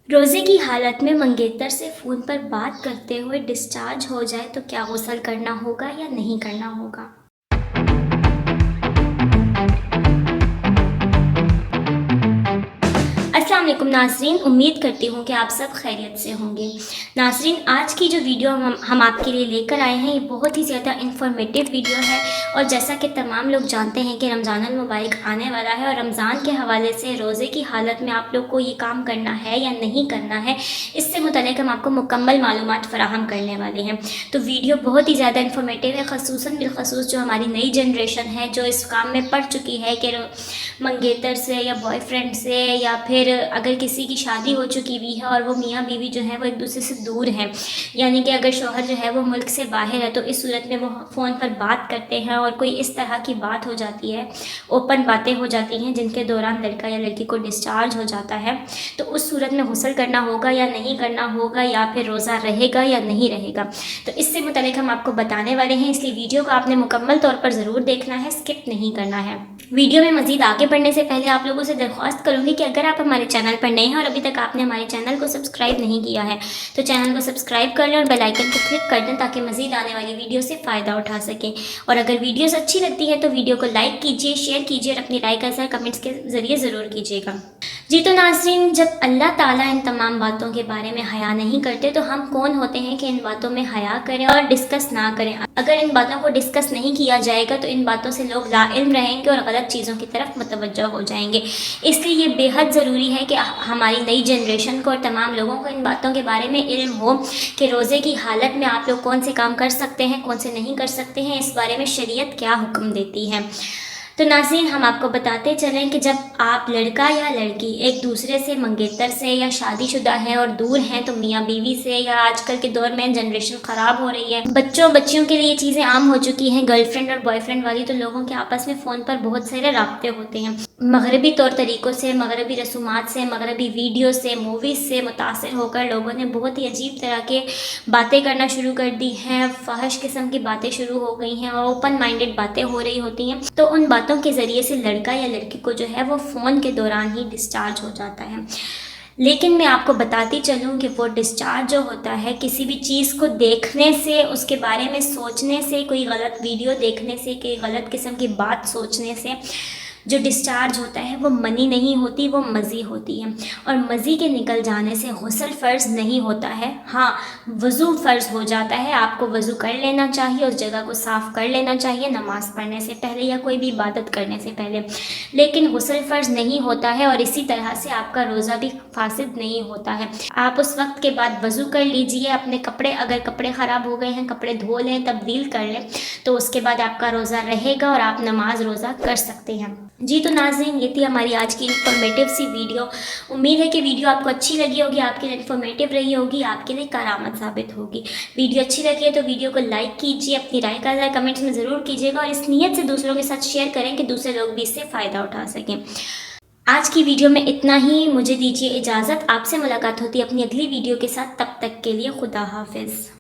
रोज़े की हालत में मंगेतर से फ़ोन पर बात करते हुए डिस्चार्ज हो जाए तो क्या गुस्ल करना होगा या नहीं करना होगा। अस्सलाम वालेकुम नाज़रीन, उम्मीद करती हूँ कि आप सब खैरियत से होंगे। नाज़रीन, आज की जो वीडियो हम आपके लिए लेकर आए हैं, ये बहुत ही ज़्यादा इन्फॉर्मेटिव वीडियो है। और जैसा कि तमाम लोग जानते हैं कि रमज़ानुल मुबारक आने वाला है और रमज़ान के हवाले से रोज़े की हालत में आप लोग को ये काम करना है या नहीं करना है, इससे मुतल्लिक़ हम आपको मुकम्मल मालूमात फ़राहम करने वाले हैं। तो वीडियो बहुत ही ज़्यादा इन्फॉर्मेटिव है, ख़ुसूसन बिलख़ुसूस जो हमारी नई जनरेशन है, जो इस काम में पड़ चुकी है कि मंगेतर से या बॉयफ्रेंड से या फिर अगर किसी की शादी हो चुकी हुई है और वो मियाँ बीवी जो है वो एक दूसरे से दूर हैं, यानी कि अगर शौहर जो है वो मुल्क से बाहर है, तो इस सूरत में वो फ़ोन पर बात करते हैं और कोई इस तरह की बात हो जाती है, ओपन बातें हो जाती हैं जिनके दौरान लड़का या लड़की को डिस्चार्ज हो जाता है, तो उस सूरत में गुस्ल करना होगा या नहीं करना होगा, या फिर रोज़ा रहेगा या नहीं रहेगा। तो इससे मुतल्लिक़ हम आपको बताने वाले हैं, इसलिए वीडियो को आपने मुकम्मल तौर पर ज़रूर देखना है, स्किप नहीं करना है। वीडियो में मज़ीद आगे बढ़ने से पहले आप लोगों से दरख्वास्त करूँगी कि अगर आप हमारे चैनल पर नए हैं और अभी तक आपने हमारे चैनल को सब्सक्राइब नहीं किया है, तो चैनल को सब्सक्राइब कर लें और बेल आइकन को क्लिक कर दें ताकि मज़ीद आने वाली वीडियो से फ़ायदा उठा सकें। और अगर वीडियोस अच्छी लगती है तो वीडियो को लाइक कीजिए, शेयर कीजिए और अपनी राय का इज़हार कमेंट्स के ज़रिए ज़रूर कीजिएगा। जी तो नाज़रीन, जब अल्लाह ताला इन तमाम बातों के बारे में हया नहीं करते तो हम कौन होते हैं कि इन बातों में हया करें और डिस्कस ना करें। अगर इन बातों को डिस्कस नहीं किया जाएगा तो इन बातों से लोग लाइल्म रहेंगे और गलत चीज़ों की तरफ मुतवज्जह हो जाएंगे। इसलिए ये बेहद ज़रूरी है कि हमारी नई जनरेशन को और तमाम लोगों को इन बातों के बारे में इल्म हो कि रोज़े की हालत में आप लोग कौन से काम कर सकते हैं, कौन से नहीं कर सकते हैं, इस बारे में शरीयत क्या हुक्म देती है। तो नाज़रीन, हम आपको बताते चलें कि जब आप लड़का या लड़की एक दूसरे से मंगेतर से या शादीशुदा हैं और दूर हैं, तो मियाँ बीवी से, या आजकल के दौर में जनरेशन ख़राब हो रही है, बच्चियों के लिए चीज़ें आम हो चुकी हैं, गर्लफ्रेंड और बॉयफ्रेंड वाली, तो लोगों के आपस में फ़ोन पर बहुत सारे राब्ते होते हैं। मगरबी तौर तरीक़ों से, मगरबी रसूमात से, मगरबी वीडियो से, मूवीज़ से मुतासिर होकर लोगों ने बहुत ही अजीब तरह के बातें करना शुरू कर दी हैं, फ़ाहिश किस्म की बातें शुरू हो गई हैं और ओपन माइंडेड बातें हो रही होती हैं। तो उन बातों के ज़रिए से लड़का या लड़की को जो है वो फ़ोन के दौरान ही डिस्चार्ज हो जाता है। लेकिन मैं आपको बताती चलूँ कि वो डिस्चार्ज जो होता है किसी भी चीज़ को देखने से, उसके बारे में सोचने से, कोई गलत वीडियो देखने से, कोई गलत किस्म की बात सोचने से जो डिस्चार्ज होता है वो मनी नहीं होती, वो मज़ी होती है। और मज़ी के निकल जाने से गुस्ल फ़र्ज़ नहीं होता है, हाँ वज़ू फ़र्ज़ हो जाता है। आपको वज़ू कर लेना चाहिए, उस जगह को साफ़ कर लेना चाहिए नमाज़ पढ़ने से पहले या कोई भी इबादत करने से पहले, लेकिन गुस्ल फ़र्ज़ नहीं होता है और इसी तरह से आपका रोज़ा भी फासिद नहीं होता है। आप उस वक्त के बाद वज़ू कर लीजिए, अपने कपड़े, अगर कपड़े ख़राब हो गए हैं कपड़े धो लें, तब्दील कर लें, तो उसके बाद आपका रोज़ा रहेगा और आप नमाज रोज़ा कर सकते हैं। जी तो नाज़रीन, ये थी हमारी आज की इन्फॉर्मेटिव सी वीडियो। उम्मीद है कि वीडियो आपको अच्छी लगी होगी, आपके लिए इन्फॉर्मेटिव रही होगी, आपके लिए करामत साबित होगी। वीडियो अच्छी लगी है तो वीडियो को लाइक कीजिए, अपनी राय का इज़हार कमेंट्स में ज़रूर कीजिएगा और इस नीयत से दूसरों के साथ शेयर करें कि दूसरे लोग भी इससे फ़ायदा उठा सकें। आज की वीडियो में इतना ही, मुझे दीजिए इजाज़त। आपसे मुलाकात होती है अपनी अगली वीडियो के साथ, तब तक के लिए खुदा हाफिज़।